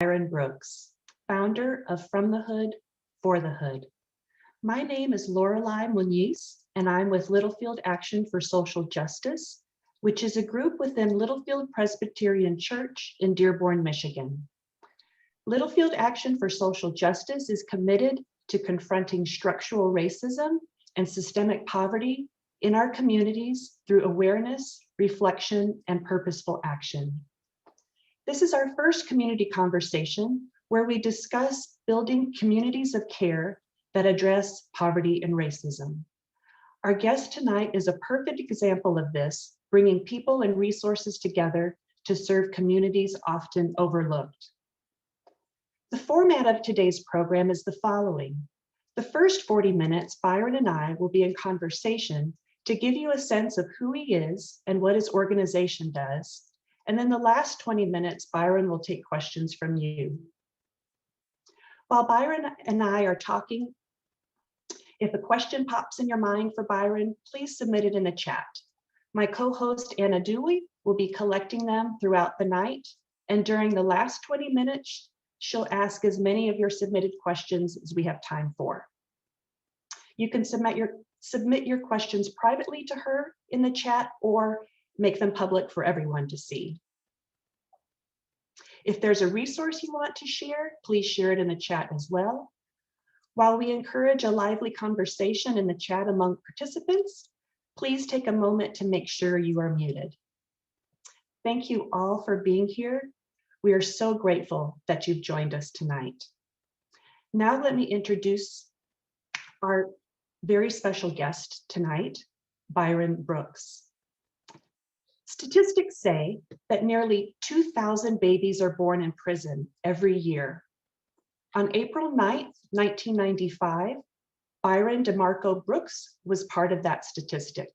Byron Brooks, founder of From the Hood for the Hood. My name is Lorelei Muniz, and I'm with Littlefield Action for Social Justice, which is a group within Littlefield Presbyterian Church in Dearborn, Michigan. Littlefield Action for Social Justice is committed to confronting structural racism and systemic poverty in our communities through awareness, reflection, and purposeful action. This is our first community conversation where we discuss building communities of care that address poverty and racism. Our guest tonight is a perfect example of this, bringing people and resources together to serve communities often overlooked. The format of today's program is the following. The first 40 minutes, Byron and I will be in conversation to give you a sense of who he is and what his organization does. And then the last 20 minutes, Byron will take questions from you. While Byron and I are talking, if a question pops in your mind for Byron, please submit it in the chat. My co-host Anna Dewey will be collecting them throughout the night. And during the last 20 minutes, she'll ask as many of your submitted questions as we have time for. You can submit your questions privately to her in the chat or make them public for everyone to see. If there's a resource you want to share, please share it in the chat as well. While we encourage a lively conversation in the chat among participants, please take a moment to make sure you are muted. Thank you all for being here. We are so grateful that you've joined us tonight. Now let me introduce our very special guest tonight, Byron Brooks. Statistics say that nearly 2,000 babies are born in prison every year. On April 9th, 1995, Byron DeMarco Brooks was part of that statistic.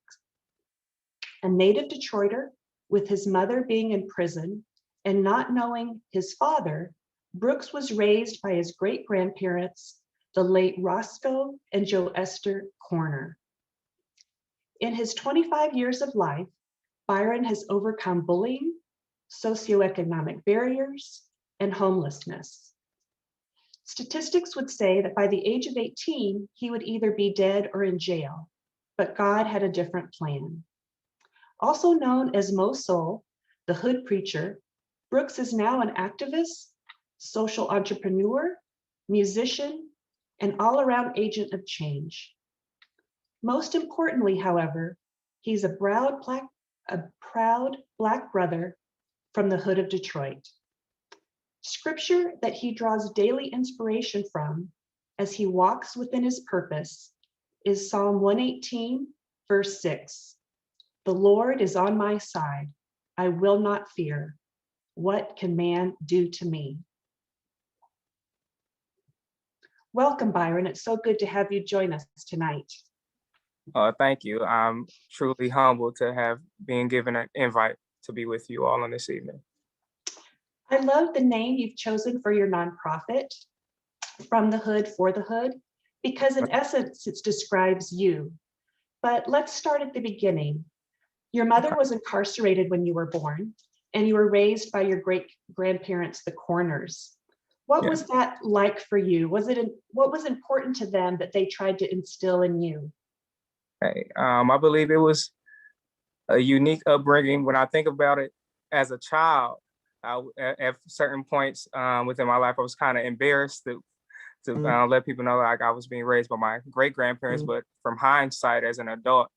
A native Detroiter, with his mother being in prison and not knowing his father, Brooks was raised by his great-grandparents, the late Roscoe and JoEsther Corner. In his 25 years of life, Byron has overcome bullying, socioeconomic barriers, and homelessness. Statistics would say that by the age of 18, he would either be dead or in jail, but God had a different plan. Also known as MoSoul, the hood preacher, Brooks is now an activist, social entrepreneur, musician, and all-around agent of change. Most importantly, however, he's a proud Black brother from the hood of Detroit. Scripture that he draws daily inspiration from as he walks within his purpose is Psalm 118, verse 6. The Lord is on my side. I will not fear. What can man do to me? Welcome, Byron. It's so good to have you join us tonight. Thank you. I'm truly humbled to have been given an invite to be with you all on this evening. I love the name you've chosen for your nonprofit, From the Hood for the Hood, because in essence, it describes you. But let's start at the beginning. Your mother was incarcerated when you were born, and you were raised by your great-grandparents, the Corners. What was that like for you? What was important to them that they tried to instill in you? I believe it was a unique upbringing. When I think about it as a child, at certain points within my life, I was kind of embarrassed to let people know like I was being raised by my great-grandparents. But from hindsight, as an adult,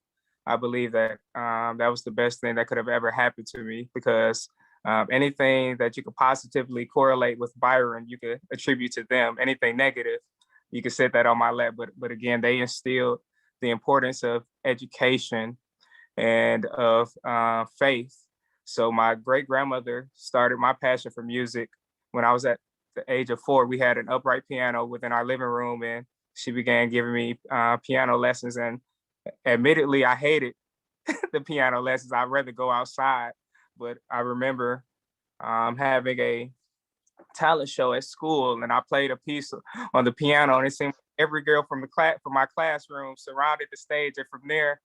I believe that that was the best thing that could have ever happened to me, because anything that you could positively correlate with Byron, you could attribute to them. Anything negative, you could set that on my lap. But again, they instilled the importance of education and of faith. So my great-grandmother started my passion for music when I was at the age of 4. We had an upright piano within our living room, and she began giving me piano lessons. And admittedly, I hated the piano lessons. I'd rather go outside. But I remember having a talent show at school, and I played a piece on the piano, and it seemed every girl from my classroom surrounded the stage. And from there,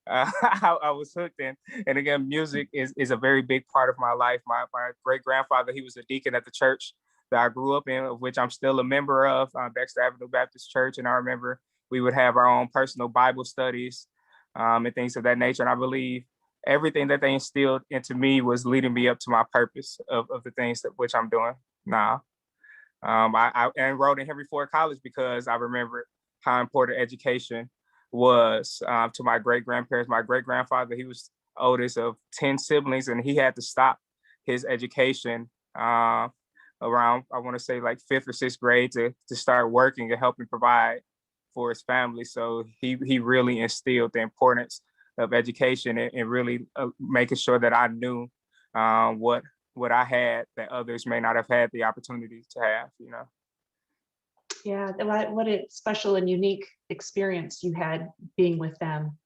I was hooked in. And again, music is a very big part of my life. My great grandfather, he was a deacon at the church that I grew up in, of which I'm still a member of, Dexter Avenue Baptist Church. And I remember we would have our own personal Bible studies and things of that nature. And I believe everything that they instilled into me was leading me up to my purpose of the things that which I'm doing now. I enrolled in Henry Ford College because I remember how important education was to my great-grandparents. My great-grandfather, he was oldest of 10 siblings, and he had to stop his education around, I want to say like 5th or 6th grade to start working and helping provide for his family. So he really instilled the importance of education and really making sure that I knew what I had that others may not have had the opportunity to have, you know. Yeah, what a special and unique experience you had being with them.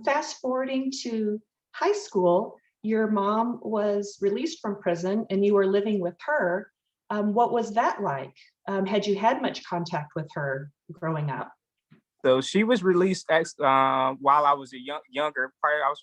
Fast forwarding to high school, your mom was released from prison and you were living with her. What was that like? Had you had much contact with her growing up? So she was released while I was younger. Probably I was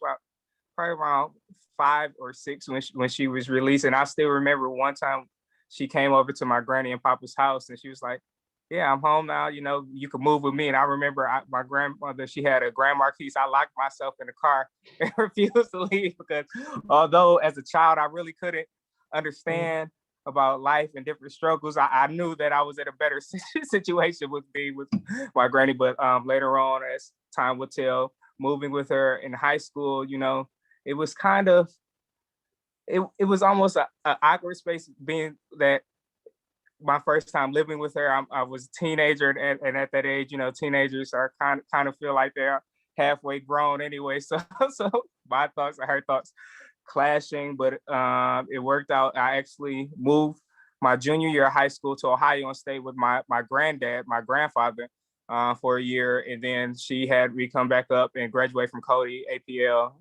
probably around 5 or 6 when she was released. And I still remember one time she came over to my granny and papa's house and she was like, "Yeah, I'm home now. You know, you can move with me." And I remember my grandmother, she had a Grand Marquis. I locked myself in the car and refused to leave because although as a child, I really couldn't understand about life and different struggles, I knew that I was in a better situation with being with my granny. But later on, as time would tell, moving with her in high school, you know, it was kind of, it was almost an awkward space being that my first time living with her. I was a teenager, and at that age, you know, teenagers are kind of feel like they're halfway grown anyway. So so my thoughts and her thoughts clashing, but it worked out. I actually moved my junior year of high school to Ohio and stayed with my granddad, my grandfather, for a year, and then she had me come back up and graduate from Cody APL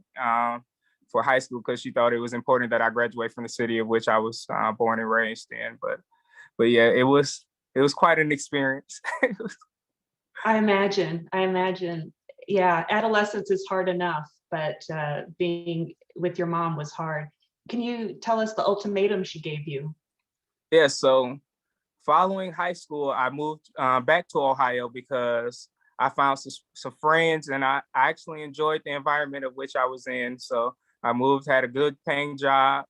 for high school because she thought it was important that I graduate from the city of which I was born and raised in. But yeah, it was quite an experience. I imagine. Yeah, adolescence is hard enough, but being with your mom was hard. Can you tell us the ultimatum she gave you? Yeah, so following high school, I moved back to Ohio because I found some friends and I actually enjoyed the environment of which I was in. So I moved, had a good paying job,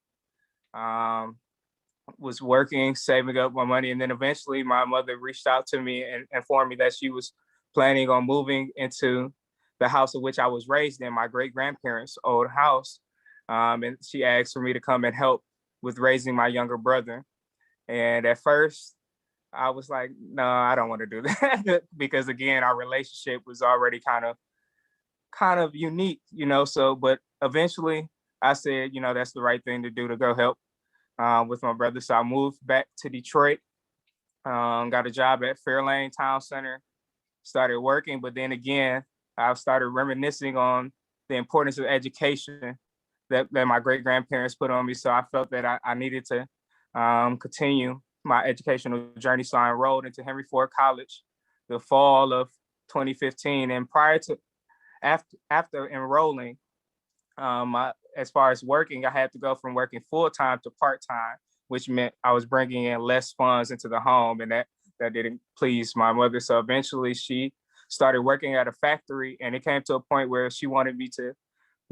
was working, saving up my money. And then eventually my mother reached out to me and informed me that she was planning on moving into the house of which I was raised in, my great grandparents' old house. And she asked for me to come and help with raising my younger brother. And at first, I was like, no, I don't want to do that because again, our relationship was already kind of unique, you know. So, but eventually, I said, you know, that's the right thing to do to go help with my brother. So I moved back to Detroit, got a job at Fairlane Town Center, started working. But then again, I started reminiscing on the importance of education that my great grandparents put on me. So I felt that I needed to continue my educational journey. So I enrolled into Henry Ford College the fall of 2015. And prior to after enrolling, as far as working, I had to go from working full time to part time, which meant I was bringing in less funds into the home, and that didn't please my mother. So eventually, she started working at a factory, and it came to a point where she wanted me to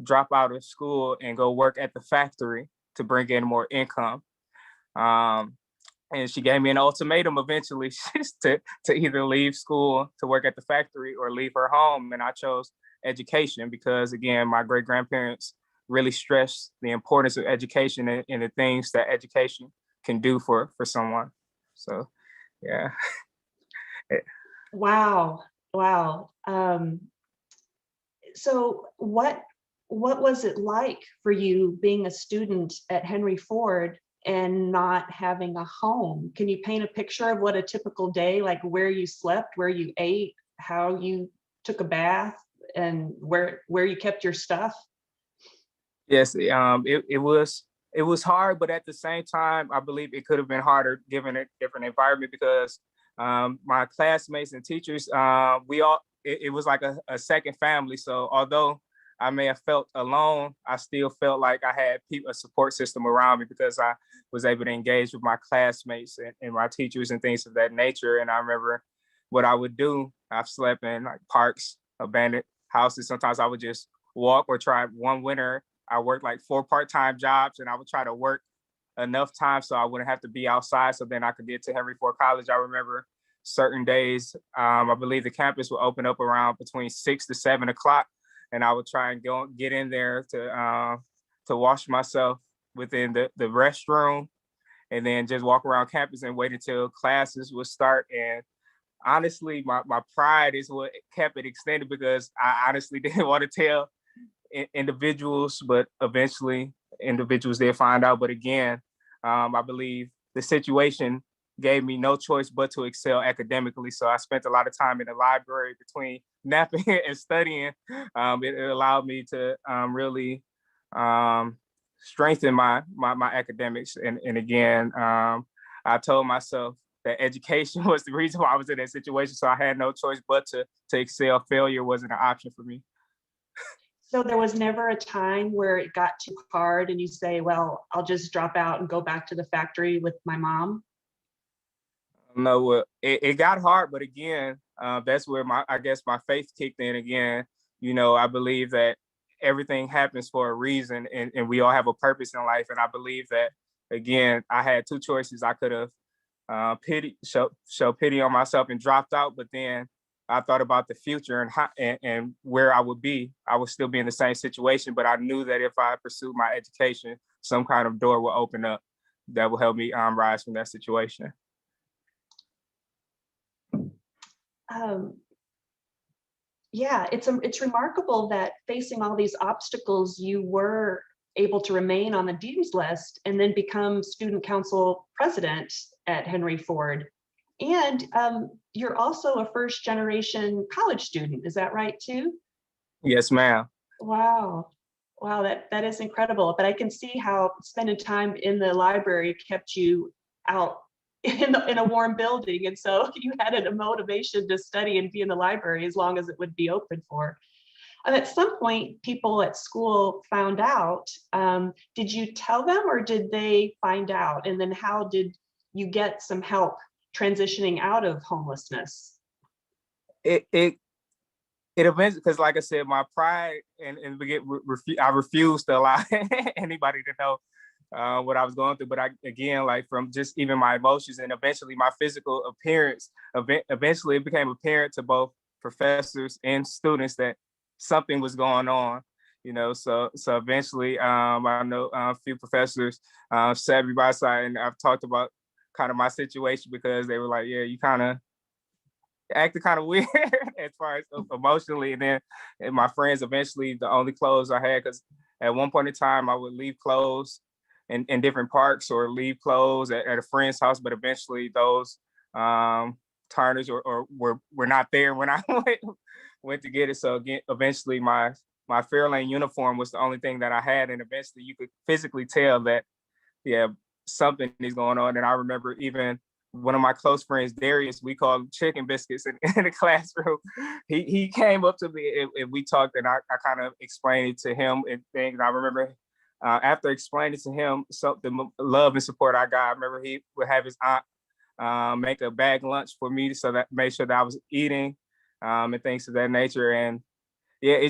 drop out of school and go work at the factory to bring in more income. And she gave me an ultimatum eventually to either leave school to work at the factory or leave her home. And I chose education because, again, my great grandparents really stressed the importance of education and the things that education can do for someone. So, yeah. Wow. Wow. So what was it like for you being a student at Henry Ford and not having a home? Can you paint a picture of what a typical day, like where you slept, where you ate, how you took a bath, and where you kept your stuff? Yes, it was hard, but at the same time, I believe it could have been harder given a different environment because my classmates and teachers, it was like a second family. So although I may have felt alone, I still felt like I had a support system around me because I was able to engage with my classmates and my teachers and things of that nature. And I remember what I would do. I've slept in like parks, abandoned houses. Sometimes I would just walk, or try. One winter, I worked like 4 part-time jobs, and I would try to work enough time so I wouldn't have to be outside, so then I could get to Henry Ford College. I remember certain days, I believe the campus would open up around between 6 to 7 o'clock, and I would try and get in there to wash myself within the restroom, and then just walk around campus and wait until classes would start. And honestly, my pride is what kept it extended, because I honestly didn't want to tell individuals, but eventually individuals did find out. But again, I believe the situation gave me no choice but to excel academically. So I spent a lot of time in the library between napping and studying. It allowed me to really strengthen my academics. And again, I told myself that education was the reason why I was in that situation. So I had no choice but to excel. Failure wasn't an option for me. So there was never a time where it got too hard and you say, well, I'll just drop out and go back to the factory with my mom? No, it got hard, but again, that's where I guess my faith kicked in again. I believe that everything happens for a reason, and we all have a purpose in life. And I believe that, again, I had 2 choices. I could have show pity on myself and dropped out, but then I thought about the future and where I would be. I would still be in the same situation, but I knew that if I pursued my education, some kind of door will open up that will help me rise from that situation. Yeah, it's remarkable that facing all these obstacles, you were able to remain on the dean's list and then become student council president at Henry Ford. And you're also a first generation college student. Is that right too? Yes, ma'am. Wow. Wow, that is incredible. But I can see how spending time in the library kept you out in a warm building. And so you had a motivation to study and be in the library as long as it would be open for. And at some point, people at school found out. Did you tell them, or did they find out? And then how did you get some help transitioning out of homelessness? It eventually, because like I said, my pride and I refused to allow anybody to know what I was going through. But again, like from just even my emotions and eventually my physical appearance, eventually it became apparent to both professors and students that something was going on. So eventually, I know a few professors sat me by side, and I've talked about kind of my situation, because they were like, "Yeah, you kind of acted kind of weird as far as emotionally." And my friends, eventually, the only clothes I had, because at one point in time, I would leave clothes in different parks, or leave clothes at a friend's house, but eventually those turners or were not there when I went to get it. So again, eventually my Fairlane uniform was the only thing that I had, and eventually you could physically tell that, yeah, something is going on. And I remember even one of my close friends, Darius, we called him Chicken Biscuits in the classroom. He came up to me and we talked, and I kind of explained it to him and things. I remember after explaining to him the love and support I got, I remember he would have his aunt make a bag lunch for me, so that made sure that I was eating and things of that nature. And yeah, it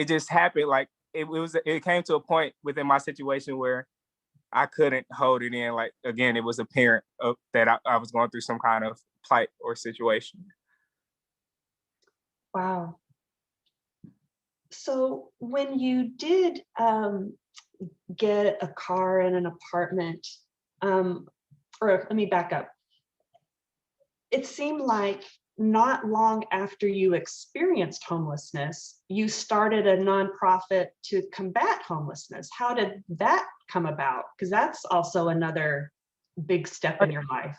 just happened. Like it came to a point within my situation where I couldn't hold it in. Like, again, it was apparent that I was going through some kind of plight or situation. Wow. So when you did get a car and an apartment, or let me back up. It seemed like not long after you experienced homelessness, you started a nonprofit to combat homelessness. How did that come about? Because that's also another big step in your life.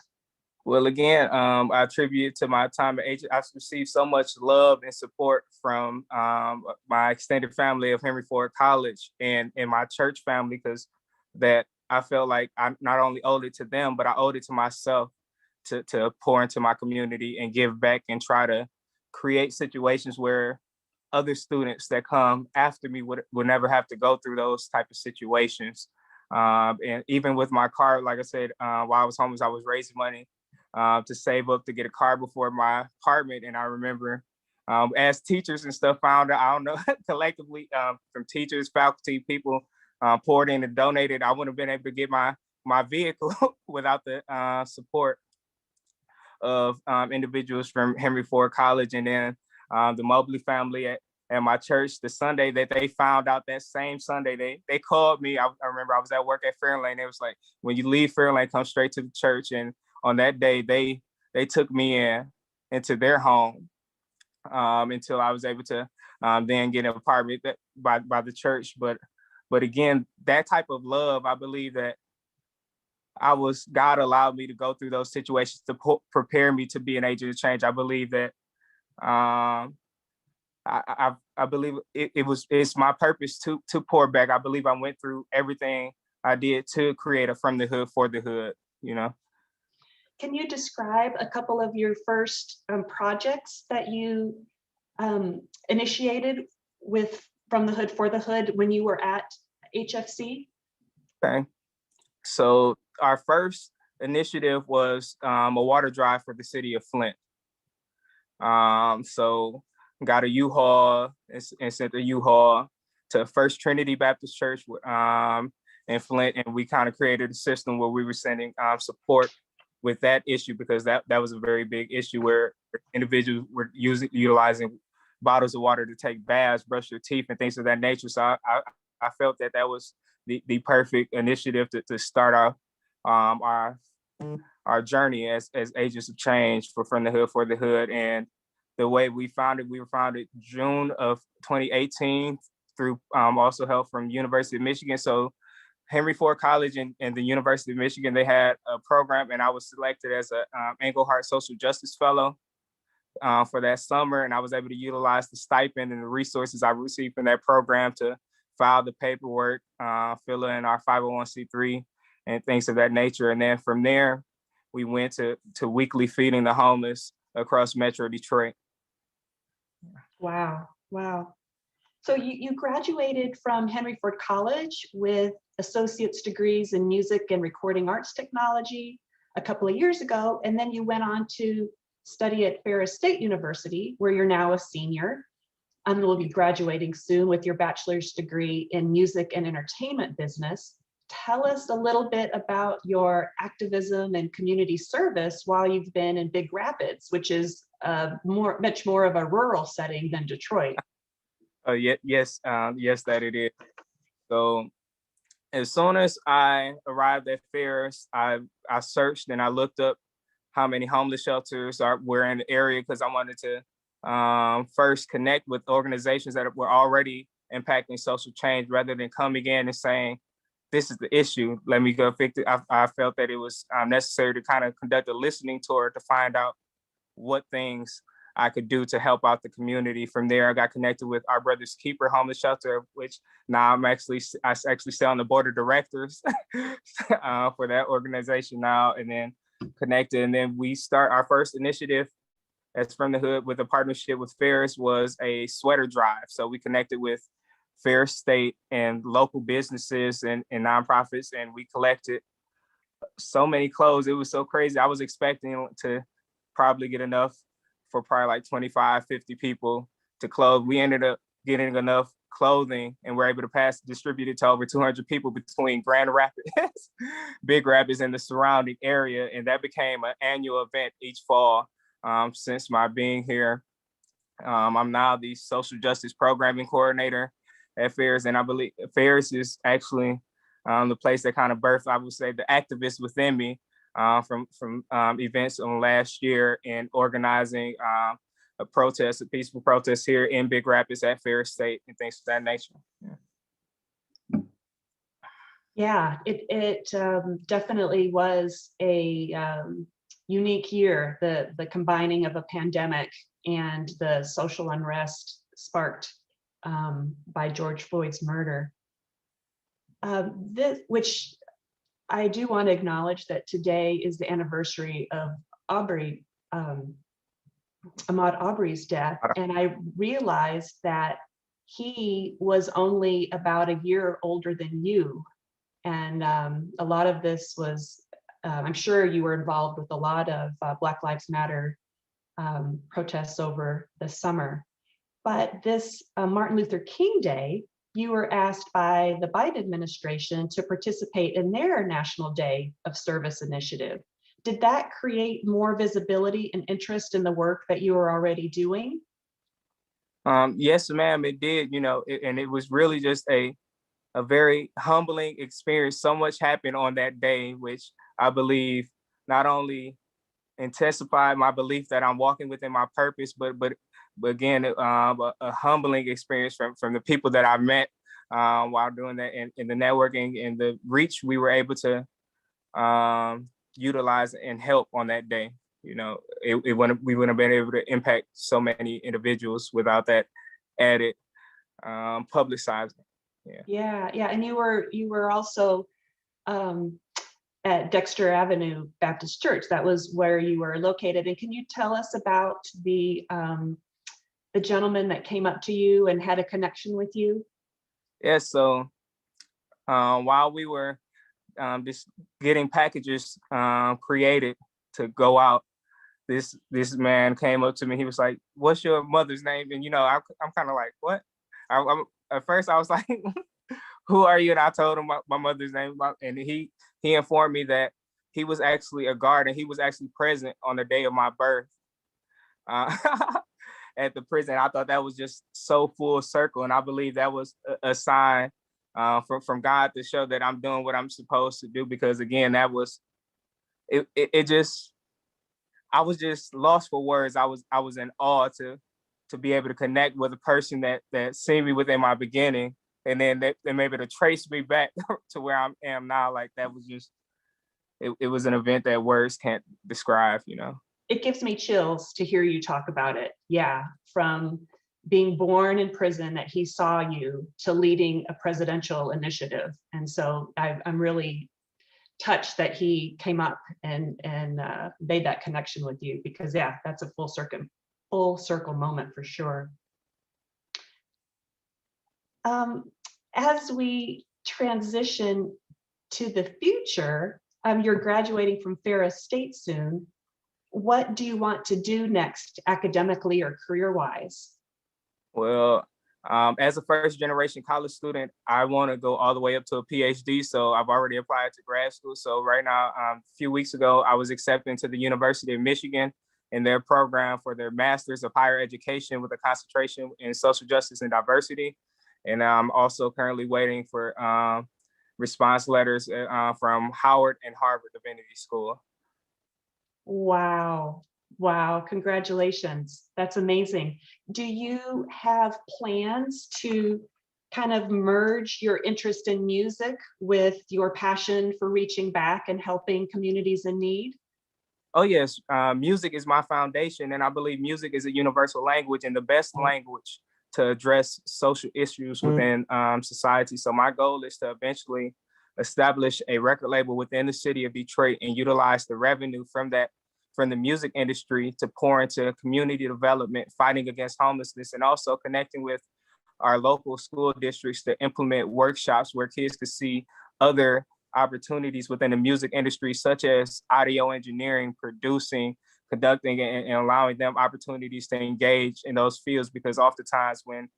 Well, again, I attribute it to my time at I've received so much love and support from my extended family of Henry Ford College and my church family, because that I felt like I not only owed it to them, but I owed it to myself to pour into my community and give back and try to create situations where other students that come after me would never have to go through those type of situations. And even with my car, like I said, while I was homeless, I was raising money to save up to get a car before my apartment. And I remember as teachers and stuff found out, I don't know, collectively from teachers, faculty, people poured in and donated, I wouldn't have been able to get my vehicle without the support of individuals from Henry Ford College, and then the Mobley family at my church. The Sunday that they found out, that same Sunday, they called me. I remember I was at work at Fairlane. It was like, when you leave Fairlane, come straight to the church. And on that day, they took me into their home until I was able to then get an apartment by the church. But again, that type of love, I believe that God allowed me to go through those situations to prepare me to be an agent of change. I believe that I believe it's my purpose to pour back. I believe I went through everything I did to create a from the hood for the hood, you know. Can you describe a couple of your first projects that you initiated with From the Hood for the Hood when you were at HFC? Okay. So our first initiative was a water drive for the city of Flint. So got a U-Haul and sent the U-Haul to First Trinity Baptist Church in Flint, and we kind of created a system where we were sending support with that issue, because that was a very big issue where individuals were utilizing bottles of water to take baths, brush their teeth, and things of that nature. So I felt that was the perfect initiative to start off our journey as agents of change for From the Hood for the Hood. And the way we were founded June of 2018 through also help from University of Michigan. So Henry Ford College and the University of Michigan, they had a program, and I was selected as a Englehart Social Justice Fellow for that summer. And I was able to utilize the stipend and the resources I received from that program to file the paperwork, fill in our 501c3 and things of that nature. And then from there, we went to weekly feeding the homeless across Metro Detroit. Wow. So you graduated from Henry Ford College with associate's degrees in music and recording arts technology a couple of years ago, and then you went on to study at Ferris State University, where you're now a senior, and will be graduating soon with your bachelor's degree in music and entertainment business. Tell us a little bit about your activism and community service while you've been in Big Rapids, which is much more of a rural setting than Detroit. Yes, that it is. So as soon as I arrived at Ferris, I searched and I looked up how many homeless shelters were in the area, because I wanted to first connect with organizations that were already impacting social change, rather than coming in and saying, this is the issue, let me go fix it. I felt that it was necessary to kind of conduct a listening tour to find out what things I could do to help out the community. From there, I got connected with Our Brother's Keeper Homeless Shelter, which now I actually sit on the board of directors for that organization now, and then connected. And then we start our first initiative as From the Hood with a partnership with Ferris was a sweater drive. So we connected with Ferris State and local businesses and nonprofits, and we collected so many clothes. It was so crazy. I was expecting to probably get enough for probably like 25, 50 people to clothe. We ended up getting enough clothing, and we're able to distribute it to over 200 people between Grand Rapids, Big Rapids, and the surrounding area. And that became an annual event each fall since my being here. I'm now the social justice programming coordinator at Ferris, and I believe Ferris is actually the place that kind of birthed, I would say, the activist within me from events on last year and organizing a peaceful protest here in Big Rapids at Ferris State and things of that nature. Yeah, it definitely was a unique year, the combining of a pandemic and the social unrest sparked by George Floyd's murder. Which I do want to acknowledge that today is the anniversary of Aubrey Ahmaud Arbery's death, and I realized that he was only about a year older than you. And a lot of this was, I'm sure you were involved with a lot of Black Lives Matter protests over the summer. But this Martin Luther King Day, you were asked by the Biden administration to participate in their National Day of Service initiative. Did that create more visibility and interest in the work that you were already doing? Yes, ma'am, it did, and it was really just a very humbling experience. So much happened on that day, which I believe not only intensified my belief that I'm walking within my purpose, but again, a humbling experience from the people that I met while doing that, and the networking and the reach we were able to utilize and help on that day. We wouldn't have been able to impact so many individuals without that added publicizing. Yeah. And you were also at Dexter Avenue Baptist Church. That was where you were located. And can you tell us about the gentleman that came up to you and had a connection with you? Yes. So while we were just getting packages created to go out, this man came up to me. He was like, "What's your mother's name?" And I'm kind of like, "What?" At first I was like, "Who are you?" And I told him my mother's name, and he informed me that he was actually a guard, and he was actually present on the day of my birth at the prison. I thought that was just so full circle, and I believe that was a sign from God to show that I'm doing what I'm supposed to do. Because again, that was it just, I was just lost for words. I was in awe to be able to connect with a person that seen me within my beginning, and then they able to trace me back to where I am now. Like, that was just, it was an event that words can't describe. It gives me chills to hear you talk about it. Yeah, from being born in prison, that he saw you, to leading a presidential initiative. And so I'm really touched that he came up and made that connection with you, because yeah, that's a full circle moment for sure. As we transition to the future, you're graduating from Ferris State soon. What do you want to do next, academically or career-wise? Well, as a first generation college student, I want to go all the way up to a PhD. So I've already applied to grad school. So right now, a few weeks ago, I was accepted into the University of Michigan in their program for their Masters of Higher Education with a concentration in social justice and diversity. And I'm also currently waiting for response letters from Howard and Harvard Divinity School. Wow. Congratulations. That's amazing. Do you have plans to kind of merge your interest in music with your passion for reaching back and helping communities in need? Oh, yes. Music is my foundation, and I believe music is a universal language and the best language to address social issues within society. So my goal is to eventually establish a record label within the city of Detroit and utilize the revenue from the music industry to pour into community development, fighting against homelessness, and also connecting with our local school districts to implement workshops where kids could see other opportunities within the music industry, such as audio engineering, producing, conducting, and allowing them opportunities to engage in those fields. Because oftentimes when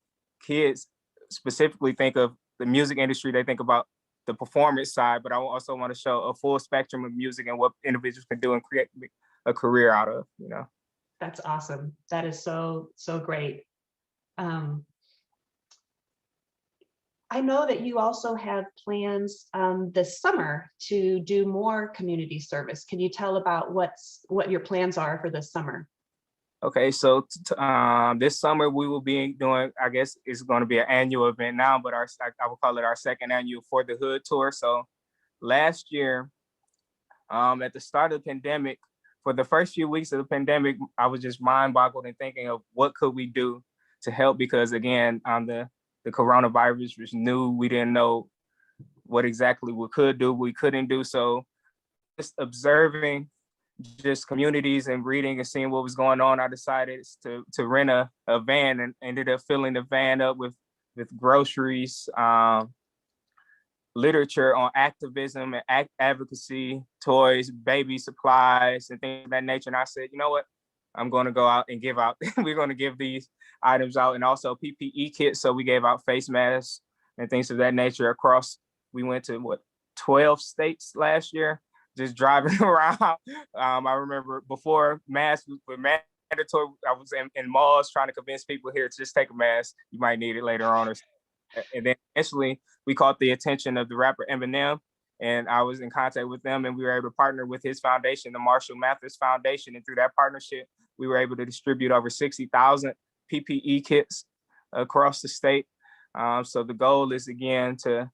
kids specifically think of the music industry, they think about the performance side, but I also want to show a full spectrum of music and what individuals can do and create a career out of. That's awesome. That is so great. I know that you also have plans this summer to do more community service. Can you tell about what your plans are for this summer? Okay, so this summer we will be doing, I guess it's going to be an annual event now, but I will call it our second annual For the Hood tour. So last year, at the start of the pandemic, for the first few weeks of the pandemic, I was just mind boggled and thinking of what could we do to help, because again, the coronavirus was new. We didn't know what exactly we could do, we couldn't do. So just observing just communities and reading and seeing what was going on, I decided to rent a van, and ended up filling the van up with groceries, literature on activism and advocacy, toys, baby supplies, and things of that nature. And I said, you know what? I'm going to go out and give out. We're going to give these items out, and also PPE kits. So we gave out face masks and things of that nature across. We went to 12 states last year, just driving around. I remember before masks were mandatory, I was in malls trying to convince people here to just take a mask. You might need it later on. And then eventually we caught the attention of the rapper Eminem, and I was in contact with them, and we were able to partner with his foundation, the Marshall Mathers Foundation. And through that partnership, we were able to distribute over 60,000 PPE kits across the state. So the goal is, again, to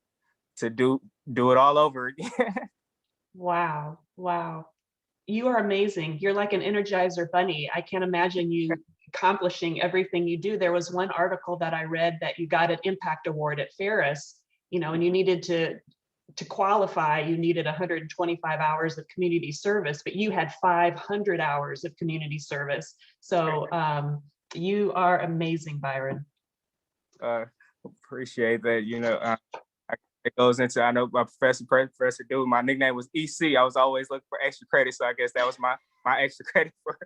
do it all over again. Wow. Wow. You are amazing. You're like an Energizer bunny. I can't imagine you accomplishing everything you do. There was one article that I read that you got an impact award at Ferris, and you needed to qualify, you needed 125 hours of community service, but you had 500 hours of community service. So you are amazing, Byron. Appreciate that. It goes into, I know my Professor Dewey, my nickname was EC. I was always looking for extra credit, so I guess that was my extra credit for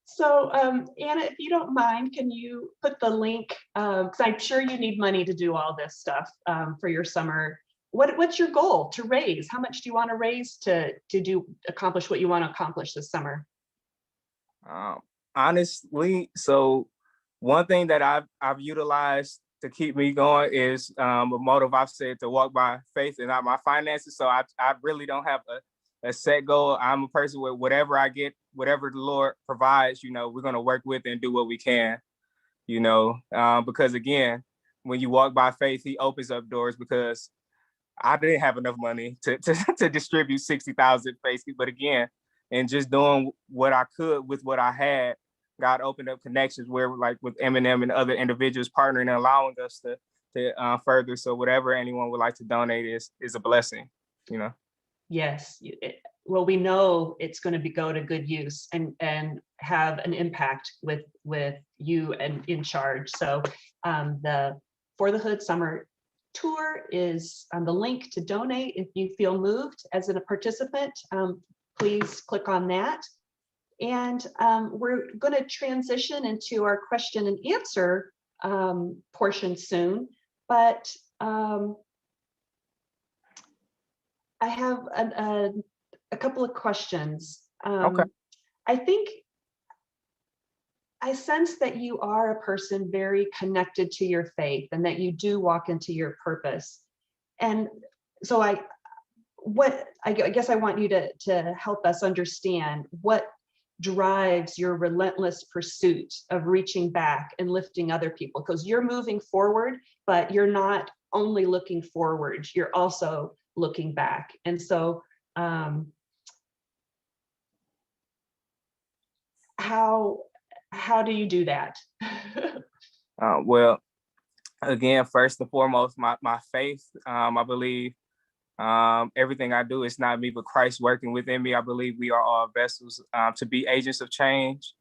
So Anna, if you don't mind, can you put the link, because I'm sure you need money to do all this stuff for your summer. What's your goal to raise? How much do you want to raise to accomplish what you want to accomplish this summer? Honestly, so one thing that I've utilized to keep me going is a motive I've said, to walk by faith and not my finances. So I really don't have a set goal. I'm a person with whatever I get, whatever the Lord provides, we're going to work with and do what we can, because again, when you walk by faith, he opens up doors, because I didn't have enough money to distribute 60,000 faces. But again, and just doing what I could with what I had, God opened up connections where, like with Eminem and other individuals partnering and allowing us to further. So whatever anyone would like to donate is a blessing, Yes. Well, we know it's going to go to good use and have an impact with you and in charge. So the For the Hood Summer Tour is on the link to donate. If you feel moved as a participant, please click on that. And we're going to transition into our question and answer portion soon, but I have a couple of questions. Okay. I sense that you are a person very connected to your faith and that you do walk into your purpose. And so I guess I want you to help us understand what drives your relentless pursuit of reaching back and lifting other people, because you're moving forward, but you're not only looking forward, you're also looking back. And so how do you do that? Well, again, first and foremost, my faith. I believe everything I do is not me, but Christ working within me. I believe we are all vessels to be agents of change.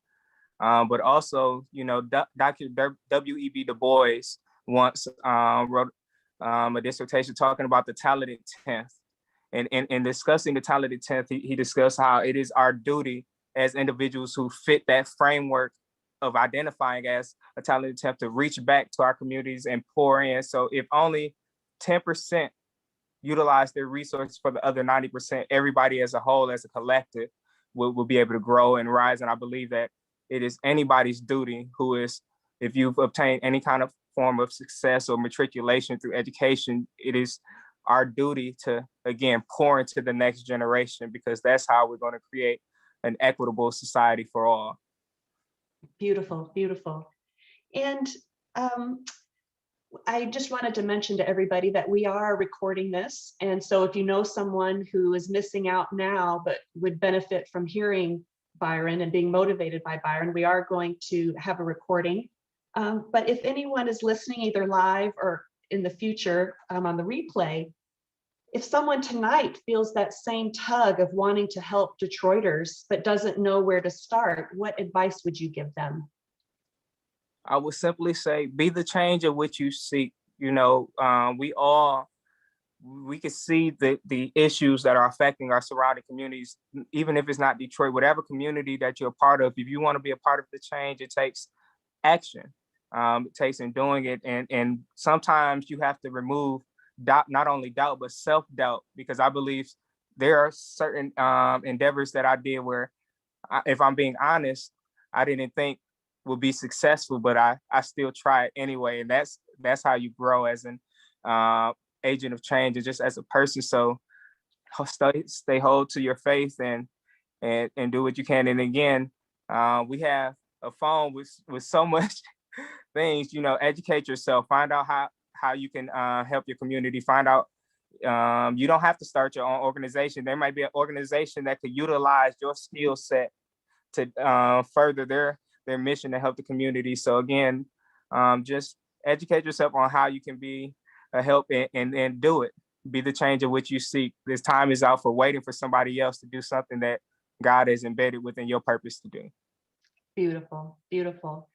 But also, Dr. W.E.B. Du Bois once wrote a dissertation talking about the talented 10th. And in discussing the talented 10th, he discussed how it is our duty as individuals who fit that framework of identifying as a talented 10th to reach back to our communities and pour in. So if only 10% utilize their resources for the other 90%, everybody as a whole, as a collective, will be able to grow and rise. And I believe that it is anybody's duty if you've obtained any kind of form of success or matriculation through education, it is our duty to, again, pour into the next generation, because that's how we're going to create an equitable society for all. Beautiful, beautiful. And I just wanted to mention to everybody that we are recording this. And so if you know someone who is missing out now, but would benefit from hearing Byron and being motivated by Byron, we are going to have a recording. But if anyone is listening either live or in the future on the replay, If someone tonight feels that same tug of wanting to help Detroiters, but doesn't know where to start, what advice would you give them? I would simply say, be the change of which you seek. We can see the issues that are affecting our surrounding communities, even if it's not Detroit, whatever community that you're a part of. If you want to be a part of the change, it takes action. It takes in doing it. And sometimes you have to remove doubt, not only doubt, but self-doubt, because I believe there are certain endeavors that I did where, if I'm being honest, I didn't think would be successful, but I still try it anyway. And that's how you grow as an agent of change and just as a person. So stay hold to your faith and do what you can. And again, we have a phone with so much things, educate yourself, find out how you can help your community, find out you don't have to start your own organization. There might be an organization that could utilize your skill set to further their mission to help the community. So again, just educate yourself on how you can be a help and do it. Be the change of which you seek. This time is out for waiting for somebody else to do something that God has embedded within your purpose to do. Beautiful, beautiful.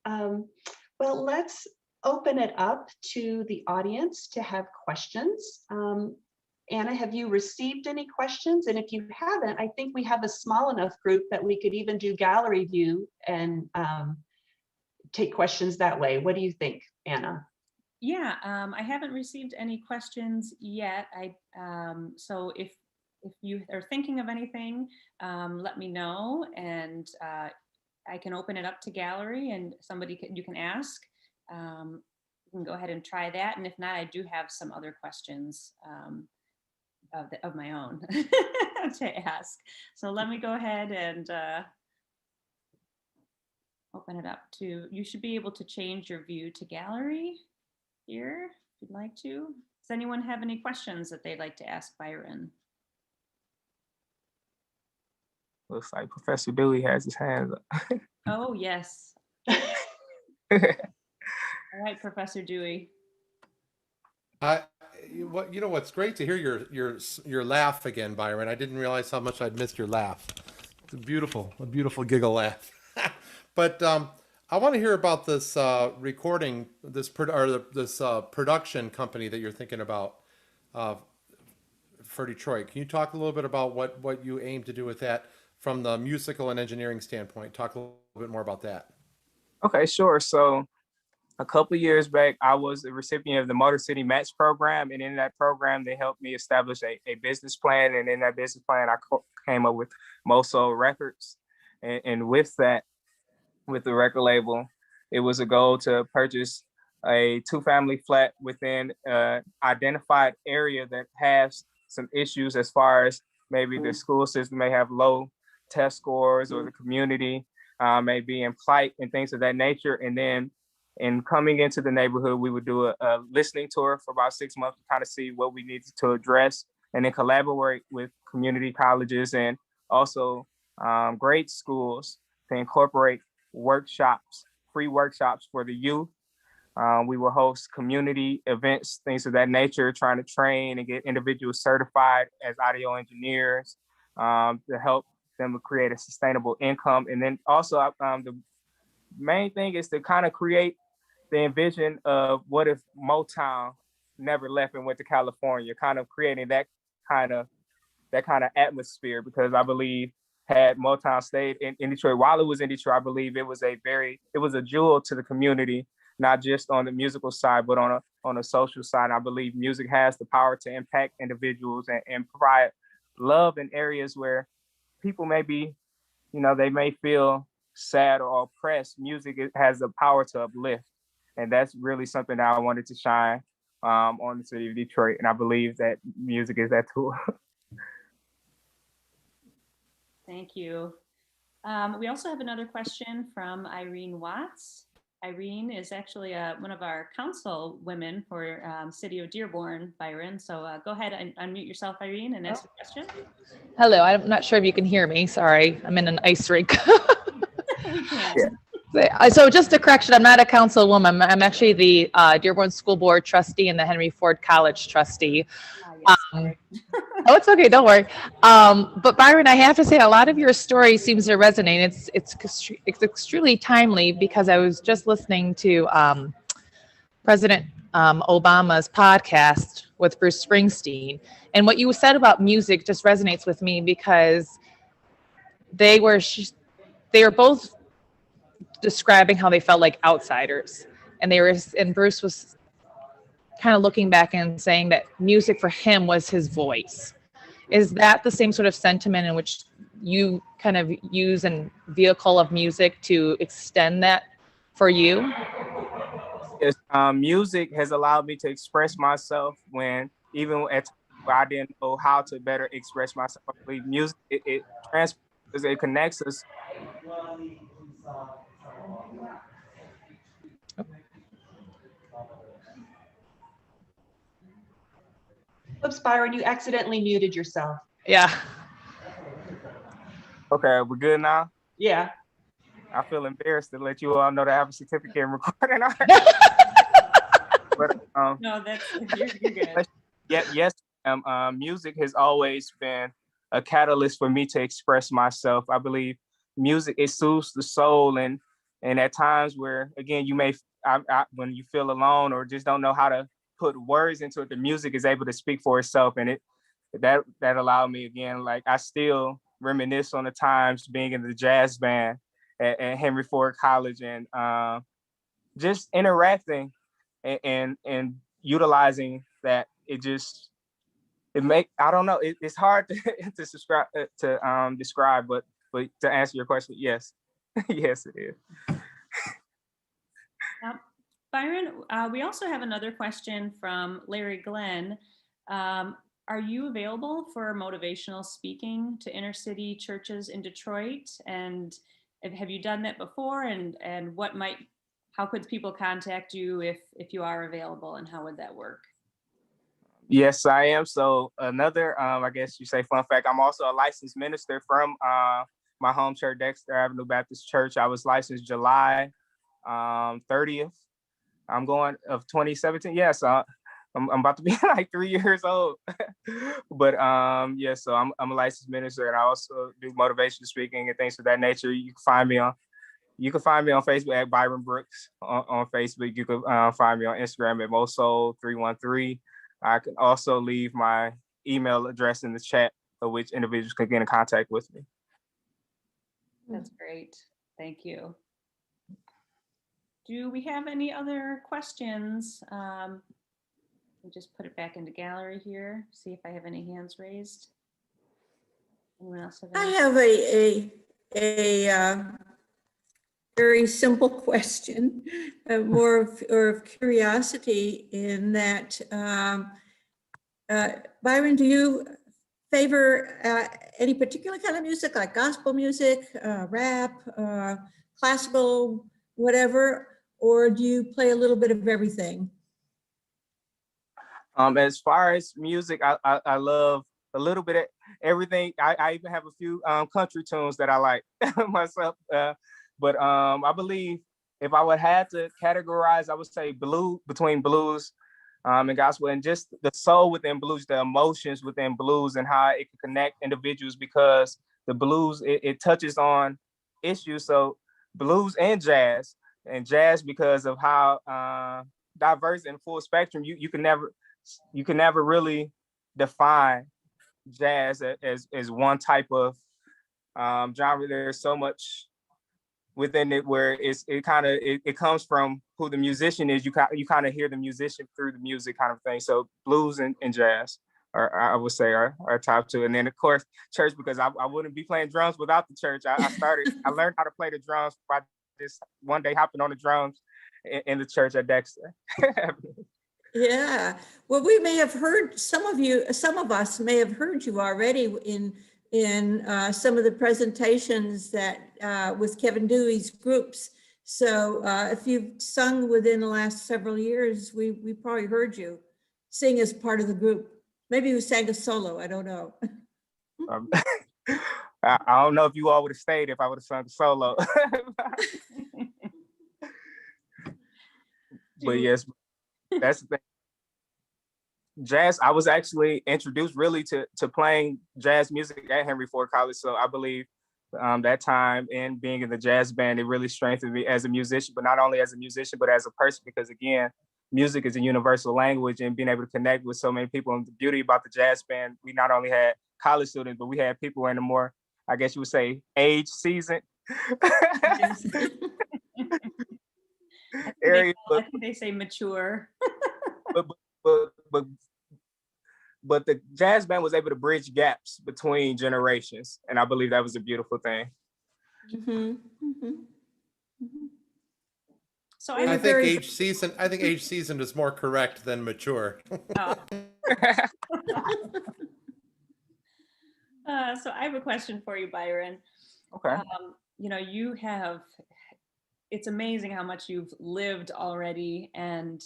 Well, let's open it up to the audience to have questions. Anna, have you received any questions? And if you haven't, I think we have a small enough group that we could even do gallery view and take questions that way. What do you think, Anna? Yeah, I haven't received any questions yet. So if you are thinking of anything, let me know, and I can open it up to gallery, and you can ask. You can go ahead and try that, and if not, I do have some other questions of my own to ask. So let me go ahead and open it up to. You should be able to change your view to gallery here if you'd like to. Does anyone have any questions that they'd like to ask Byron? Looks like Professor Dewey has his hands up. Oh, yes. All right, Professor Dewey. What's great to hear your laugh again, Byron. I didn't realize how much I'd missed your laugh. It's a beautiful giggle laugh. But I want to hear about this recording, this production company that you're thinking about for Detroit. Can you talk a little bit about what you aim to do with that from the musical and engineering standpoint? Talk a little bit more about that. Okay, sure. So a couple of years back, I was a recipient of the Motor City Match program. And in that program, they helped me establish a business plan. And in that business plan, I came up with MoSoul Records. And with that, with the record label, it was a goal to purchase a 2-family flat within an identified area that has some issues as far as maybe the school system may have low test scores, or the community may be in plight and things of that nature. And then in coming into the neighborhood, we would do a listening tour for about 6 months to kind of see what we needed to address, and then collaborate with community colleges and also grade schools to incorporate workshops, free workshops for the youth. We will host community events, things of that nature, trying to train and get individuals certified as audio engineers to help them create a sustainable income. And then also the main thing is to kind of create the envision of what if Motown never left and went to California, kind of creating that kind of atmosphere, because I believe had Motown stayed in Detroit while it was in Detroit, I believe it was a jewel to the community, not just on the musical side, but on a social side. I believe music has the power to impact individuals and provide love in areas where people may be, they may feel sad or oppressed. Music has the power to uplift. And that's really something that I wanted to shine on the city of Detroit. And I believe that music is that tool. Thank you. We also have another question from Irene Watts. Irene is actually one of our council women for City of Dearborn, Byron. So go ahead and unmute yourself, Irene, and ask a question. Hello, I'm not sure if you can hear me. Sorry, I'm in an ice rink. We can. Yeah. So just a correction, I'm not a councilwoman. I'm actually the Dearborn School Board trustee and the Henry Ford College trustee. yes. Oh, it's okay. Don't worry. But Byron, I have to say, a lot of your story seems to resonate. It's extremely timely because I was just listening to President Obama's podcast with Bruce Springsteen, and what you said about music just resonates with me because they were both describing how they felt like outsiders, and Bruce was kind of looking back and saying that music for him was his voice. Is that the same sort of sentiment in which you kind of use a vehicle of music to extend that for you? Yes, music has allowed me to express myself when even at times where I didn't know how to better express myself. I believe music it transports, it connects us. Oops, Byron, you accidentally muted yourself. Yeah. Okay, we're good now. Yeah. I feel embarrassed to let you all know that I have a certificate in recording. But No, you're good. yes, music has always been a catalyst for me to express myself. I believe music, it soothes the soul, and at times where again you may when you feel alone or just don't know how to put words into it, the music is able to speak for itself, and that allowed me again. Like I still reminisce on the times being in the jazz band at Henry Ford College, and just interacting and utilizing that. I don't know, it's hard to describe, but to answer your question, yes. Yes, it is. Byron, we also have another question from Larry Glenn. Are you available for motivational speaking to inner city churches in Detroit? And have you done that before? And how could people contact you if you are available, and how would that work? Yes, I am. So another, I guess you say fun fact, I'm also a licensed minister from my home church, Dexter Avenue Baptist Church. I was licensed July 30th. I'm going of 2017. Yes, I'm about to be like 3 years old. But yeah, so I'm a licensed minister, and I also do motivational speaking and things of that nature. You can find me on Facebook at Byron Brooks on Facebook. You can find me on Instagram at MoSoul 313. I can also leave my email address in the chat, of which individuals can get in contact with me. That's great. Thank you. Do we have any other questions? Let me just put it back into gallery here, see if I have any hands raised. Anyone else have any? I have a very simple question, more of curiosity in that, Byron, do you favor any particular kind of music, like gospel music, rap, classical, whatever, or do you play a little bit of everything? As far as music, I love a little bit of everything. I even have a few country tunes that I like myself. But I believe if I would have to categorize, I would say between blues and gospel, and just the soul within blues, the emotions within blues, and how it can connect individuals, because the blues, it touches on issues. So blues and jazz because of how diverse and full spectrum, you can never really define jazz as one type of genre. There's so much within it where it comes from who the musician is. You kind of hear the musician through the music, kind of thing. So blues and jazz I would say are top two. And then of course church, because I wouldn't be playing drums without the church. I learned how to play the drums by just one day hopping on the drums in the church at Dexter. Yeah, well, we may have heard some of us may have heard you already in some of the presentations that with Kevin Dewey's groups. So if you've sung within the last several years, we probably heard you sing as part of the group. Maybe you sang a solo, I don't know. I don't know if you all would have stayed if I would have sung solo. But yes, that's the thing. jazz, I was actually introduced really to playing jazz music at Henry Ford College. So I believe that time and being in the jazz band, it really strengthened me as a musician, but not only as a musician, but as a person, because again, music is a universal language, and being able to connect with so many people. And the beauty about the jazz band, we not only had college students, but we had people in the more, I guess you would say, age seasoned area. I think they say mature. But, but, but, but the jazz band was able to bridge gaps between generations. And I believe that was a beautiful thing. Mhm, mhm, mhm. So Well, I I you're think very- age seasoned is more correct than mature. So I have a question for you, Byron. Okay. You know, it's amazing how much you've lived already and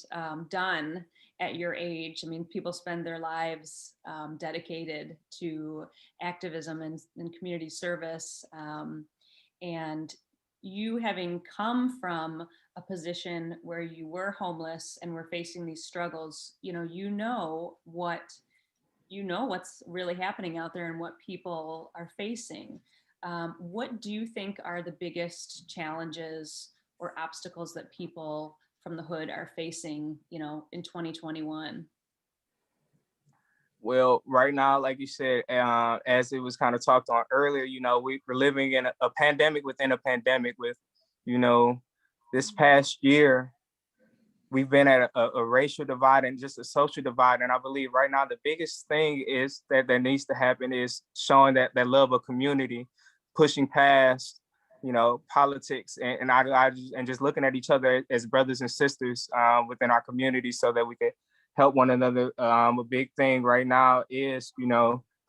done at your age. I mean, people spend their lives dedicated to activism and community service. And you having come from a position where you were homeless and were facing these struggles, you know what's really happening out there and what people are facing. What do you think are the biggest challenges or obstacles that people from the hood are facing, in 2021? Well, right now, like you said, as it was kind of talked on earlier, we're living in a pandemic within a pandemic with, this past year, we've been at a racial divide and just a social divide. And I believe right now, the biggest thing is that needs to happen is showing that love of community, pushing past, politics and just looking at each other as brothers and sisters within our community so that we can help one another. A big thing right now is,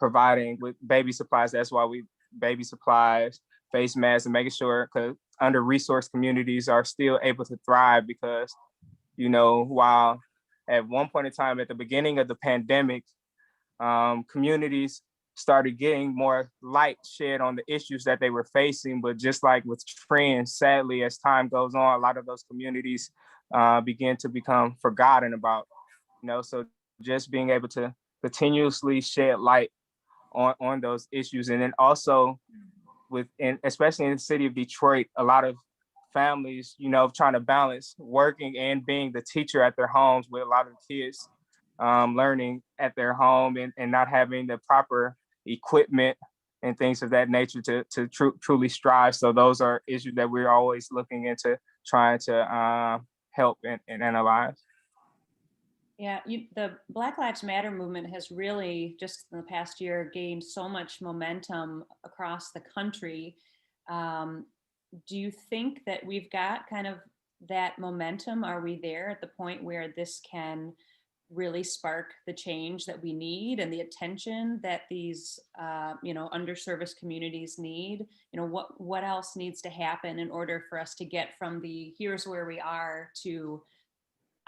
providing with baby supplies. That's why baby supplies, face masks, and making sure, because under-resourced communities are still able to thrive because, while at one point in time at the beginning of the pandemic, communities started getting more light shed on the issues that they were facing. But just like with trends, sadly, as time goes on, a lot of those communities begin to become forgotten about, so just being able to continuously shed light on those issues. And then also especially in the city of Detroit, a lot of families, trying to balance working and being the teacher at their homes with a lot of kids learning at their home and not having the proper equipment and things of that nature to truly strive. So those are issues that we're always looking into trying to help and analyze. Yeah, the Black Lives Matter movement has really, just in the past year, gained so much momentum across the country. Do you think that we've got kind of that momentum? Are we there at the point where this can really spark the change that we need and the attention that these, underserviced communities need? What else needs to happen in order for us to get from the here's where we are to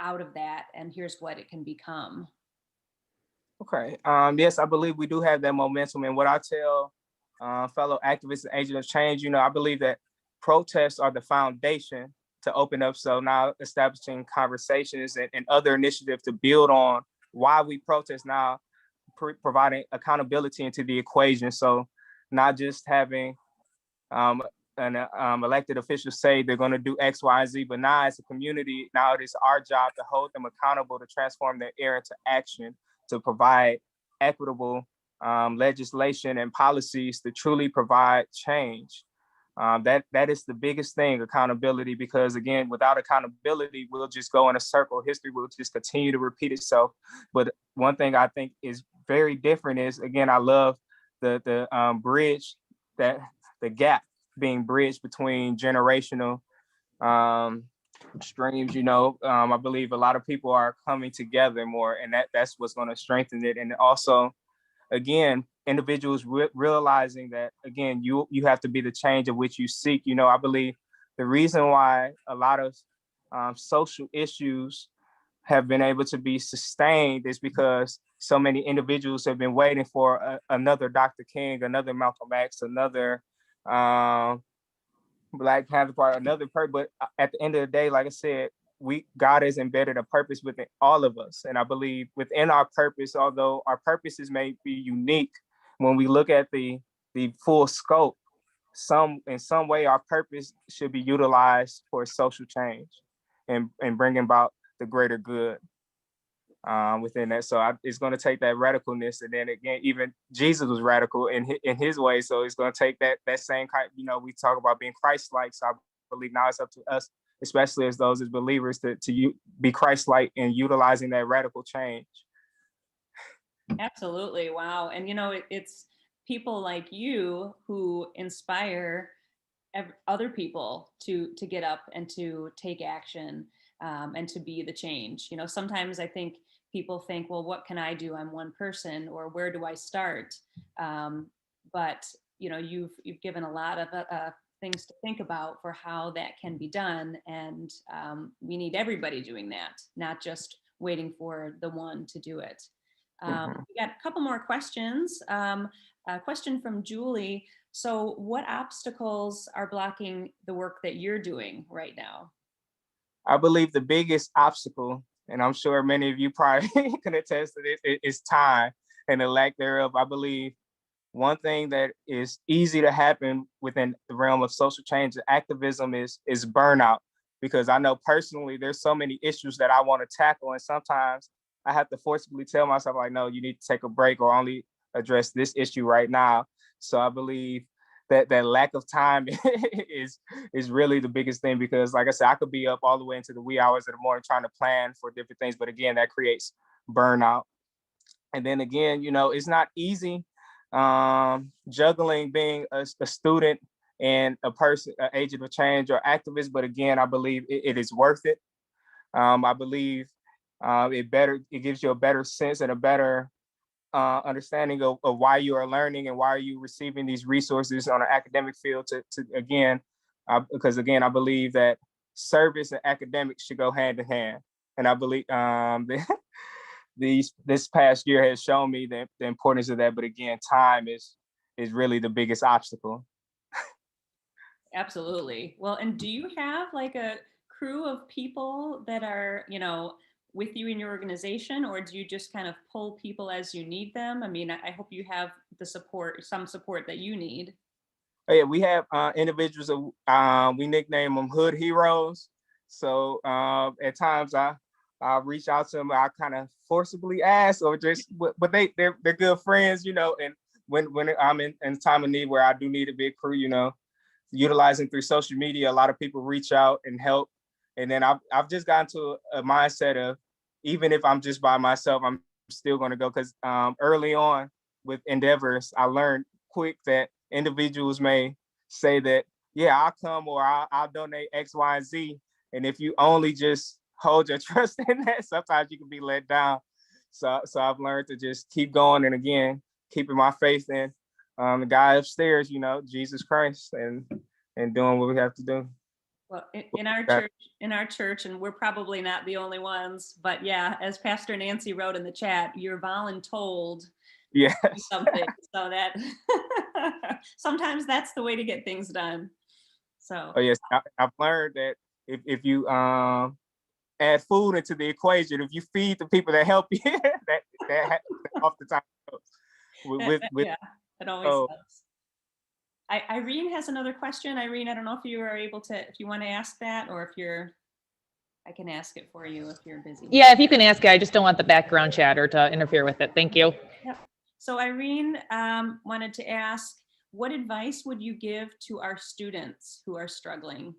out of that and here's what it can become? Okay. Yes, I believe we do have that momentum. And what I tell fellow activists and agents of change, I believe that protests are the foundation to open up. So now establishing conversations and other initiatives to build on why we protest, now providing accountability into the equation. So not just having an elected official say they're going to do X, Y, and Z, but now as a community, now it is our job to hold them accountable, to transform their air into action, to provide equitable legislation and policies to truly provide change. That is the biggest thing, accountability, because again, without accountability, we'll just go in a circle. History will just continue to repeat itself. But one thing I think is very different is, again, I love the bridge, that the gap being bridged between generational streams. I believe a lot of people are coming together more, and that's what's going to strengthen it. And also, again, individuals realizing that, again, you have to be the change of which you seek. I believe the reason why a lot of social issues have been able to be sustained is because so many individuals have been waiting for another Dr. King, another Malcolm X, another Black Panther Party, another person. But at the end of the day, like I said, God has embedded a purpose within all of us. And I believe within our purpose, although our purposes may be unique, when we look at the full scope, in some way our purpose should be utilized for social change and bringing about the greater good within that. So it's going to take that radicalness, and then again, even Jesus was radical in his way. So it's going to take that same kind. We talk about being Christ-like. So I believe now it's up to us, especially as those as believers, to be Christ-like in utilizing that radical change. Absolutely. Wow. And it's people like you who inspire other people to get up and to take action, and to be the change. Sometimes I think people think, well, what can I do? I'm one person, or where do I start? But you've given a lot of things to think about for how that can be done, and we need everybody doing that, not just waiting for the one to do it. We got a couple more questions. A question from Julie. So what obstacles are blocking the work that you're doing right now? I believe the biggest obstacle, and I'm sure many of you probably can attest to this, is time and the lack thereof. I believe one thing that is easy to happen within the realm of social change and activism is burnout, because I know personally there's so many issues that I want to tackle, and sometimes I have to forcibly tell myself, like, no, you need to take a break or only address this issue right now. So I believe that lack of time is really the biggest thing, because like I said, I could be up all the way into the wee hours of the morning trying to plan for different things, but again, that creates burnout. And then again, it's not easy juggling being a student and a person, an agent of change or activist, but again, I believe it is worth it. I believe it gives you a better sense and a better understanding of why you are learning and why are you receiving these resources on an academic field to again, because again, I believe that service and academics should go hand in hand. And I believe this past year has shown me the importance of that. But again, time is really the biggest obstacle. Absolutely. Well, and do you have like a crew of people that are, with you in your organization, or do you just kind of pull people as you need them? I mean, I hope you have some support that you need. Oh, yeah, we have individuals, we nickname them hood heroes. So at times I reach out to them, I kind of forcibly ask, or just, but they're good friends, and when I'm in time of need where I do need a big crew, utilizing through social media, a lot of people reach out and help. And then I've just gotten to a mindset of, even if I'm just by myself, I'm still going to go, because early on with endeavors, I learned quick that individuals may say that, yeah, I'll come, or I'll donate X, Y, and Z. And if you only just hold your trust in that, sometimes you can be let down. So I've learned to just keep going, and again, keeping my faith in the guy upstairs, Jesus Christ, and doing what we have to do. Well, in our church, and we're probably not the only ones, but yeah, as Pastor Nancy wrote in the chat, you're voluntold. Yes. Something, so that sometimes that's the way to get things done. So. Oh yes, I've learned that if you add food into the equation, if you feed the people that help you, that off the top. Yeah, it always does. Irene has another question. Irene, I don't know if you are able to, if you want to ask that, or if I can ask it for you if you're busy. Yeah, if you can ask it, I just don't want the background chatter to interfere with it. Thank you. Yep. So Irene wanted to ask, what advice would you give to our students who are struggling?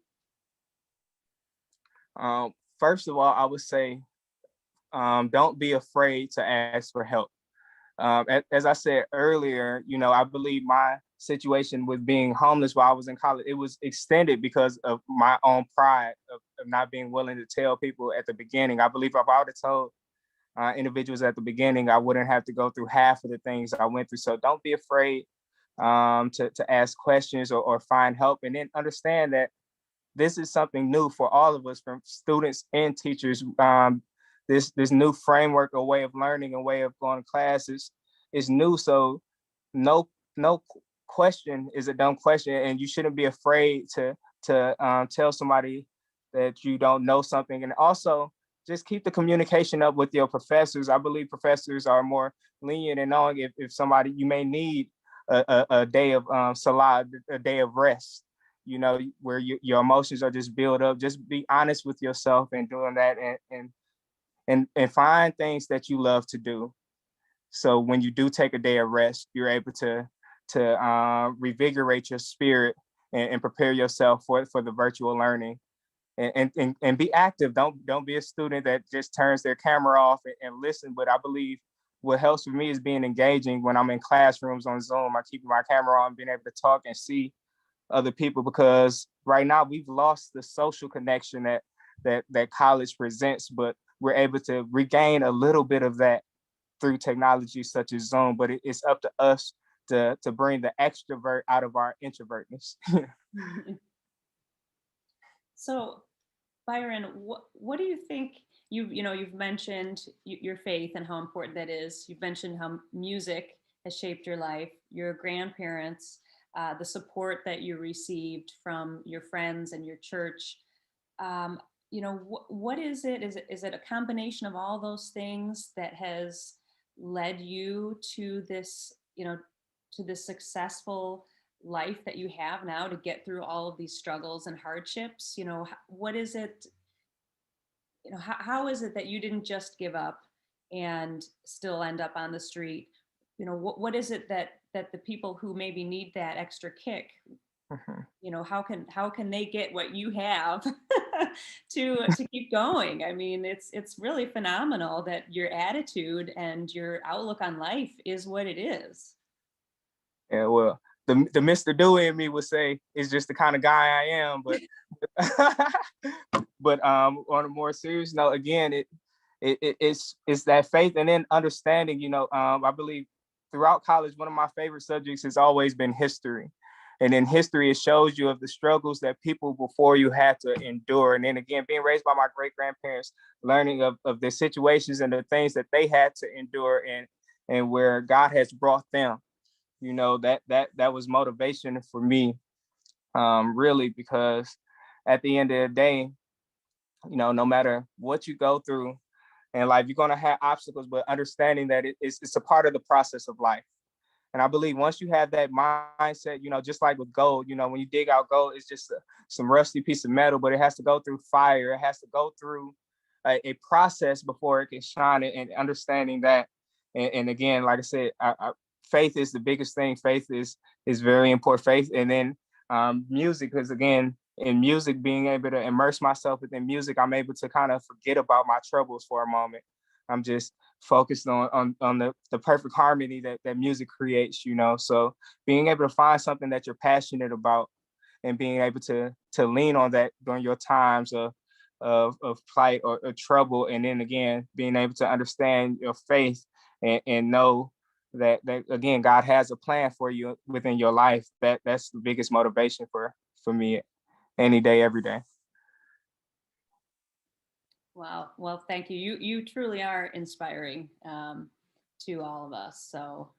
First of all, I would say, don't be afraid to ask for help. As I said earlier, I believe my situation with being homeless while I was in college, it was extended because of my own pride of not being willing to tell people at the beginning. I believe if I would have told individuals at the beginning, I wouldn't have to go through half of the things I went through. So don't be afraid to ask questions or find help, and then understand that this is something new for all of us, from students and teachers. This new framework or way of learning and way of going to classes is new. So no question is a dumb question, and you shouldn't be afraid to tell somebody that you don't know something. And also just keep the communication up with your professors. I believe professors are more lenient in knowing if somebody, you may need a day of salah, a day of rest, you know, where your emotions are just built up. Just be honest with yourself and doing that, and find things that you love to do. So when you do take a day of rest, you're able to revigorate your spirit and prepare yourself for the virtual learning. And be active. Don't be a student that just turns their camera off and listen. But I believe what helps for me is being engaging when I'm in classrooms on Zoom. I keep my camera on, being able to talk and see other people, because right now we've lost the social connection that college presents, but we're able to regain a little bit of that through technology such as Zoom. But it's up to us to bring the extrovert out of our introvertness. So, Byron, what do you think? You've mentioned your faith and how important that is. You've mentioned how music has shaped your life, your grandparents, the support that you received from your friends and your church. What is it? Is it a combination of all those things that has led you to this, to this successful life that you have now, to get through all of these struggles and hardships? What is it? How is it that you didn't just give up and still end up on the street? What is it that the people who maybe need that extra kick, how can they get what you have to keep going? I mean, it's really phenomenal that your attitude and your outlook on life is what it is. Yeah, well, the Mr. Dewey in me would say it's just the kind of guy I am, but but on a more serious note, again, it's that faith, and then understanding. I believe throughout college, one of my favorite subjects has always been history. And in history, it shows you of the struggles that people before you had to endure. And then again, being raised by my great grandparents, learning of the situations and the things that they had to endure, and where God has brought them. That was motivation for me, really, because at the end of the day, no matter what you go through in life, you're going to have obstacles, but understanding that it's a part of the process of life. And I believe once you have that mindset, just like with gold, when you dig out gold, it's just some rusty piece of metal, but it has to go through fire. It has to go through a process before it can shine, and understanding that. And again, like I said, faith is the biggest thing. Faith is very important. Faith, and then music, because again, in music, being able to immerse myself within music, I'm able to kind of forget about my troubles for a moment. I'm just focused on the perfect harmony that music creates, So being able to find something that you're passionate about and being able to lean on that during your times of plight or trouble, and then again being able to understand your faith and know that again God has a plan for you within your life. That's the biggest motivation for me any day, every day. Wow. Well, thank you. You truly are inspiring to all of us. So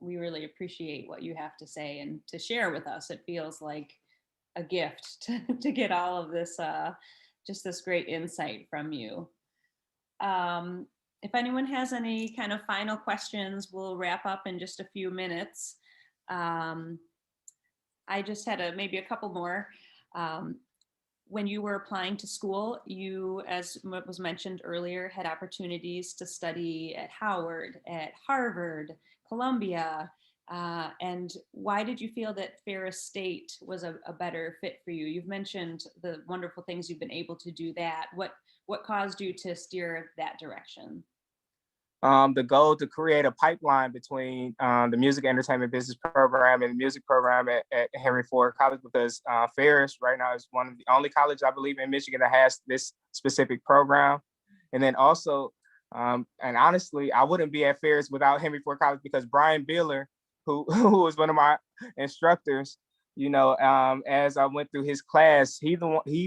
we really appreciate what you have to say and to share with us. It feels like a gift to get all of this, just this great insight from you. If anyone has any kind of final questions, we'll wrap up in just a few minutes. I just had maybe a couple more. When you were applying to school, you, as was mentioned earlier, had opportunities to study at Howard, at Harvard, Columbia. And why did you feel that Ferris State was a better fit for you? You've mentioned the wonderful things you've been able to do that. What caused you to steer that direction? The goal to create a pipeline between the music entertainment business program and the music program at Henry Ford College, because Ferris right now is one of the only colleges, I believe, in Michigan that has this specific program. And then also, and honestly, I wouldn't be at Ferris without Henry Ford College, because Brian Bieler, who was one of my instructors, as I went through his class, he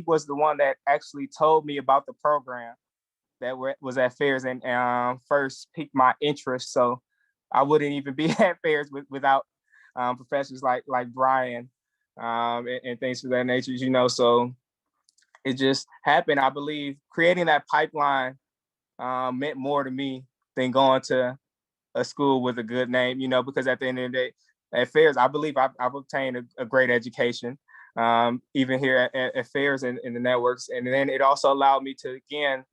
was the one that actually told me about the program that was at Ferris and first piqued my interest. So I wouldn't even be at Ferris without professors like Brian and things of that nature, So it just happened. I believe creating that pipeline meant more to me than going to a school with a good name, because at the end of the day, at Fairs, I believe I've obtained a great education, even here at Fairs and in the networks. And then it also allowed me to, again,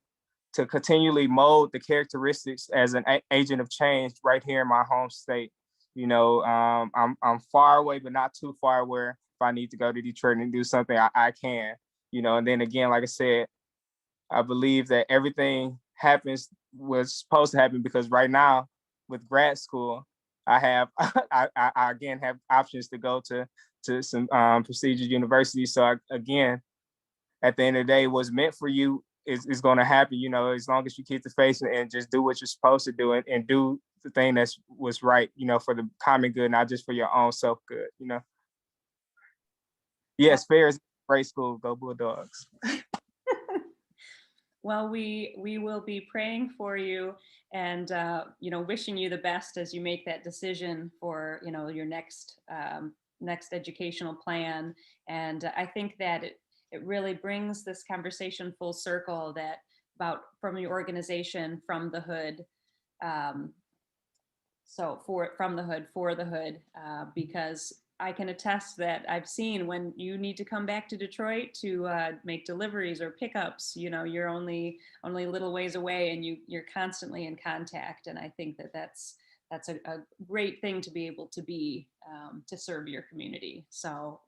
to continually mold the characteristics as an agent of change right here in my home state. I'm far away, but not too far where if I need to go to Detroit and do something, I can, and then again, like I said, I believe that everything was supposed to happen because right now with grad school, I have, I again have options to go to some prestigious universities. So again, at the end of the day, what's meant for you is going to happen, as long as you keep the faith and just do what you're supposed to do and do the thing that's was right, for the common good, not just for your own self good, Yes, Fair is great school. Go Bulldogs. Well, we will be praying for you and, wishing you the best as you make that decision for, your next educational plan. And I think that it really brings this conversation full circle about from your organization, From the Hood. So from the hood, for the hood, because I can attest that I've seen when you need to come back to Detroit to make deliveries or pickups, you're only a little ways away and you're constantly in contact. And I think that's a great thing to be able to be to serve your community. So,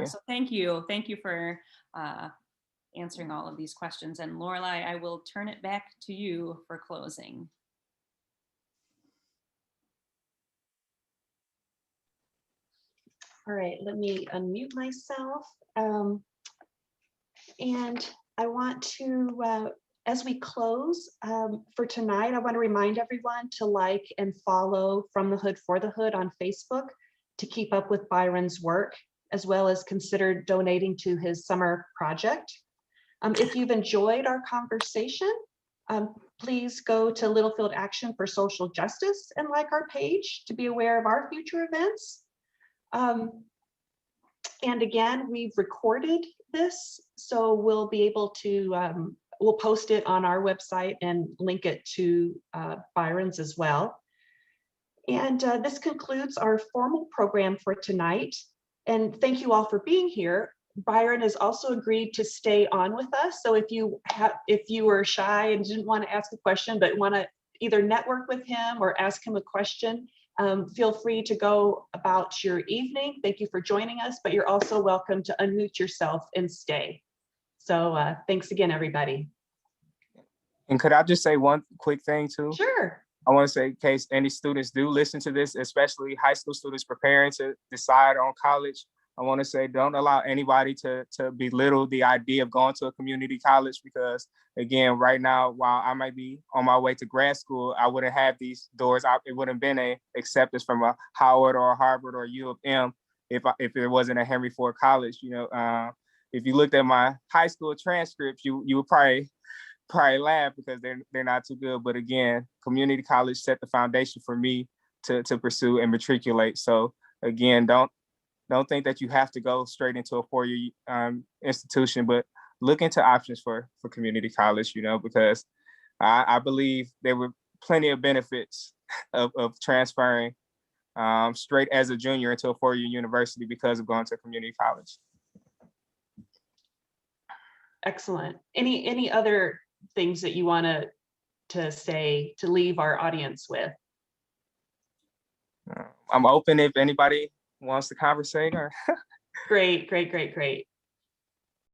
so thank you for answering all of these questions. And Lorelei, I will turn it back to you for closing. All right, let me unmute myself. And I want to, as we close for tonight, I want to remind everyone to like and follow From the Hood, for the Hood on Facebook to keep up with Byron's work, as well as consider donating to his summer project. If you've enjoyed our conversation, please go to Littlefield Action for Social Justice and like our page to be aware of our future events. And again, we've recorded this, so we'll be able to, we'll post it on our website and link it to Byron's as well. And this concludes our formal program for tonight. And thank you all for being here. Byron has also agreed to stay on with us. So if you were shy and didn't want to ask a question, but want to either network with him or ask him a question, feel free to go about your evening. Thank you for joining us, but you're also welcome to unmute yourself and stay. So thanks again, everybody. And could I just say one quick thing too? Sure. I want to say, in case any students do listen to this, especially high school students preparing to decide on college, I want to say, don't allow anybody to belittle the idea of going to a community college, because again, right now, while I might be on my way to grad school, I wouldn't have these doors. It wouldn't have been a acceptance from a Howard or a Harvard or U of M if it wasn't a Henry Ford College. If you looked at my high school transcripts, you would probably laugh because they're not too good. But again, community college set the foundation for me to pursue and matriculate. So again, don't think that you have to go straight into a four-year institution, but look into options for community college, because I believe there were plenty of benefits of transferring straight as a junior into a four-year university because of going to community college. Excellent. Any other things that you want to say to leave our audience with? I'm open if anybody wants to conversate or. Great.